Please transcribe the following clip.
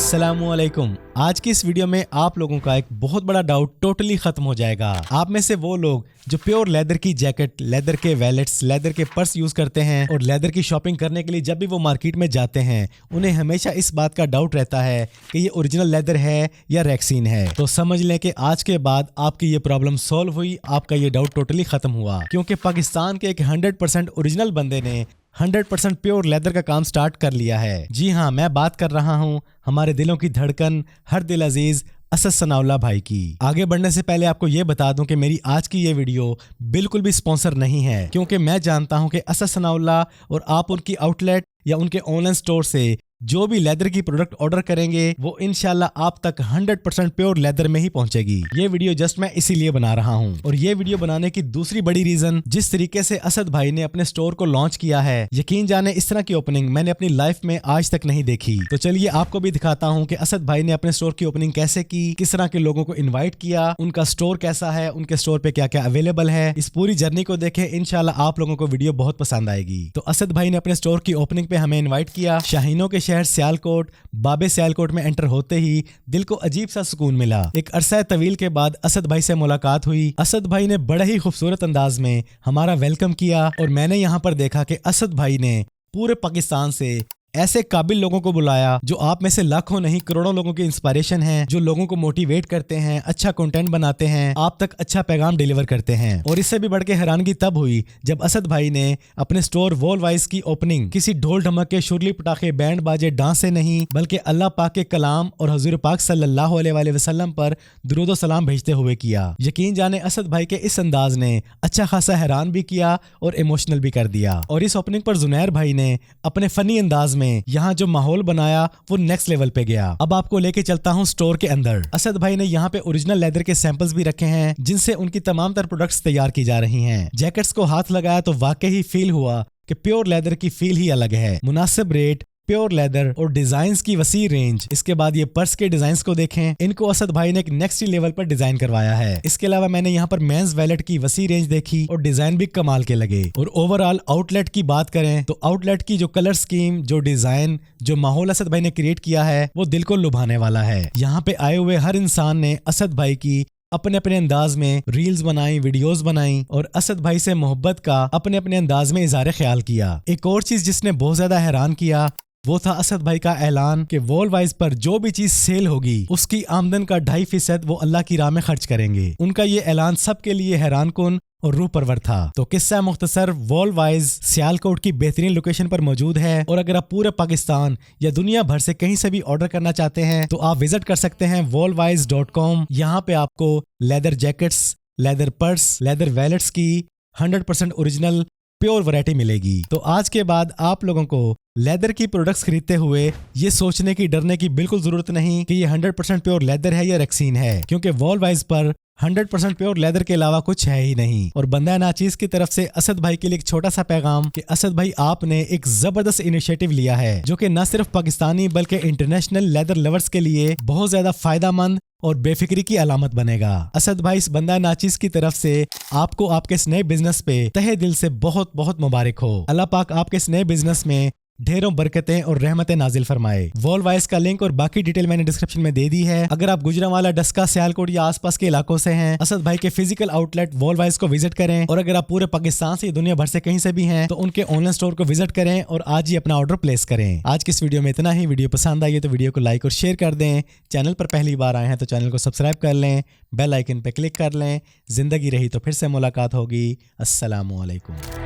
अस्सलामुअलैकुम। आज की इस वीडियो में आप लोगों का एक बहुत बड़ा डाउट टोटली खत्म हो जाएगा। आप में से वो लोग जो प्योर लेदर की जैकेट, लेदर के वैलेट्स, लेदर के पर्स यूज करते हैं और लेदर की शॉपिंग करने के लिए जब भी वो मार्केट में जाते हैं उन्हें हमेशा इस बात का डाउट रहता है कि ये ओरिजिनल लेदर है या रेक्सीन है। तो समझ लें कि आज के बाद आपकी ये प्रॉब्लम सॉल्व हुई, आपका ये डाउट टोटली खत्म हुआ, क्योंकि पाकिस्तान के एक 100% ओरिजिनल बंदे ने 100% प्योर लेदर का काम स्टार्ट कर लिया है। जी हाँ, मैं बात कर रहा हूँ हमारे दिलों की धड़कन, हर दिल अजीज असद सनाउल्लाह भाई की। आगे बढ़ने से पहले आपको ये बता दूं कि मेरी आज की ये वीडियो बिल्कुल भी स्पॉन्सर नहीं है, क्योंकि मैं जानता हूं कि असद सनाउल्लाह और आप उनकी आउटलेट या उनके ऑनलाइन स्टोर से जो भी लेदर की प्रोडक्ट ऑर्डर करेंगे वो इंशाल्लाह आप तक 100% प्योर लेदर में ही पहुंचेगी। ये वीडियो जस्ट मैं इसीलिए बना रहा हूं। और ये वीडियो बनाने की दूसरी बड़ी रीजन, जिस तरीके से असद भाई ने अपने स्टोर को लॉन्च किया है, यकीन जाने इस तरह की ओपनिंग मैंने अपनी लाइफ में आज तक नहीं देखी। तो चलिए आपको भी दिखाता हूँ कि असद भाई ने अपने स्टोर की ओपनिंग कैसे की, किस तरह के लोगों को इन्वाइट किया, उनका स्टोर कैसा है, उनके स्टोर पे क्या क्या अवेलेबल है। इस पूरी जर्नी को देखें, इंशाल्लाह आप लोगों को वीडियो बहुत पसंद आएगी। तो असद भाई ने अपने स्टोर की ओपनिंग पे हमें इन्वाइट किया। शाहीनों के शहर सियालकोट, बाबे सियालकोट में एंटर होते ही दिल को अजीब सा सुकून मिला। एक अरसा तवील के बाद असद भाई से मुलाकात हुई। असद भाई ने बड़े ही खूबसूरत अंदाज में हमारा वेलकम किया और मैंने यहाँ पर देखा कि असद भाई ने पूरे पाकिस्तान से ऐसे काबिल लोगों को बुलाया जो आप में से लाखों नहीं करोड़ों लोगों की इंस्पिरेशन है, जो लोगों को मोटिवेट करते हैं, अच्छा कंटेंट बनाते हैं, आप तक अच्छा पैगाम डिलीवर करते हैं। और इससे भी बढ़ के हैरानगी तब हुई जब असद भाई ने अपने स्टोर वॉल वाइज की ओपनिंग किसी ढोल ढमके, शुरली पटाखे, बैंड बाजे, डांस से नहीं, बल्कि अल्लाह पाक के कलाम और हुजूर पाक सल्लल्लाहु अलैहि वसल्लम पर दुरूद व सलाम भेजते हुए किया। यकीन जाने असद भाई के इस अंदाज ने अच्छा खासा हैरान भी किया और इमोशनल भी कर दिया। और इस ओपनिंग पर जुनैर भाई ने अपने फनी अंदाज में यहाँ जो माहौल बनाया वो नेक्स्ट लेवल पे गया। अब आपको लेके चलता हूँ स्टोर के अंदर। असद भाई ने यहाँ पे ओरिजिनल लेदर के सैंपल्स भी रखे हैं जिनसे उनकी तमाम तरह प्रोडक्ट्स तैयार की जा रही हैं। जैकेट्स को हाथ लगाया तो वाकई ही फील हुआ कि प्योर लेदर की फील ही अलग है। मुनासिब रेट, प्योर लेदर और डिजाइन्स की वसी रेंज। इसके बाद ये पर्स के डिजाइन्स को देखें, इनको असद भाई ने एक नेक्स्ट लेवल पर डिजाइन करवाया है। इसके अलावा मैंने यहाँ पर मेंस वैलेट की वसी रेंज देखी और डिजाइन भी कमाल के लगे। और ओवरऑल आउटलेट की बात करें तो आउटलेट की जो कलर स्कीम, जो डिजाइन, जो माहौल असद भाई ने क्रिएट किया है वो दिल को लुभाने वाला है। यहाँ पे आए हुए हर इंसान ने असद भाई की अपने अपने अंदाज में रील्स बनाई, वीडियोस बनाई और असद भाई से मोहब्बत का अपने अपने अंदाज में इज़हार ख्याल किया। एक और चीज जिसने बहुत ज्यादा हैरान किया वो था असद भाई का ऐलान कि वॉल वाइज पर जो भी चीज सेल होगी उसकी आमदन का 2.5% वो अल्लाह की राह में खर्च करेंगे। उनका ये ऐलान सबके लिए हैरान कुन और रूह परवर था। तो किस्सा मुख्तसर वॉल वाइज सियालकोट की बेहतरीन लोकेशन पर मौजूद है और अगर आप पूरे पाकिस्तान या दुनिया भर से कहीं से भी ऑर्डर करना चाहते हैं तो आप विजिट कर सकते हैं wallwise.com। यहाँ पे आपको leather jackets, leather purse, leather wallets की 100% ओरिजिनल प्योर वैरायटी मिलेगी। तो आज के बाद आप लोगों को लेदर की प्रोडक्ट्स खरीदते हुए ये सोचने की, डरने की बिल्कुल जरूरत नहीं कि ये 100% प्योर लेदर है या रेक्सीन है, क्योंकि वॉल वाइज पर 100% प्योर लेदर के अलावा कुछ है ही नहीं। और बंदा नाचीज की तरफ से असद भाई के लिए एक छोटा सा पैगाम कि असद भाई आपने एक जबरदस्त इनिशिएटिव लिया है जो कि न सिर्फ पाकिस्तानी बल्कि इंटरनेशनल लेदर लवर्स के लिए बहुत ज्यादा फायदेमंद और बेफिक्री की अलामत बनेगा। असद भाई इस बंदा नाचीज की तरफ से आपको आपके इस नए बिजनेस पे तहे दिल से बहुत बहुत मुबारक हो। अल्लाह पाक आपके इस नए बिजनेस में ढेरों बरकतें और रहमतें नाजिल फरमाए। वॉल वाइज का लिंक और बाकी डिटेल मैंने डिस्क्रिप्शन में दे दी है। अगर आप गुजरांवाला, डस्का, सियालकोट या आसपास के इलाकों से हैं, असद भाई के फिजिकल आउटलेट वॉल वाइज को विजिट करें। और अगर आप पूरे पाकिस्तान से, दुनिया भर से कहीं से भी हैं तो उनके ऑनलाइन स्टोर को विजिट करें और आज ही अपना ऑर्डर प्लेस करें। आज की इस वीडियो में इतना ही। वीडियो पसंद आई है तो वीडियो को लाइक और शेयर कर दें। चैनल पर पहली बार आए हैं तो चैनल को सब्सक्राइब कर लें, बेल आइकन पर क्लिक कर लें। जिंदगी रही तो फिर से मुलाकात होगी। अस्सलामुअलैकुम।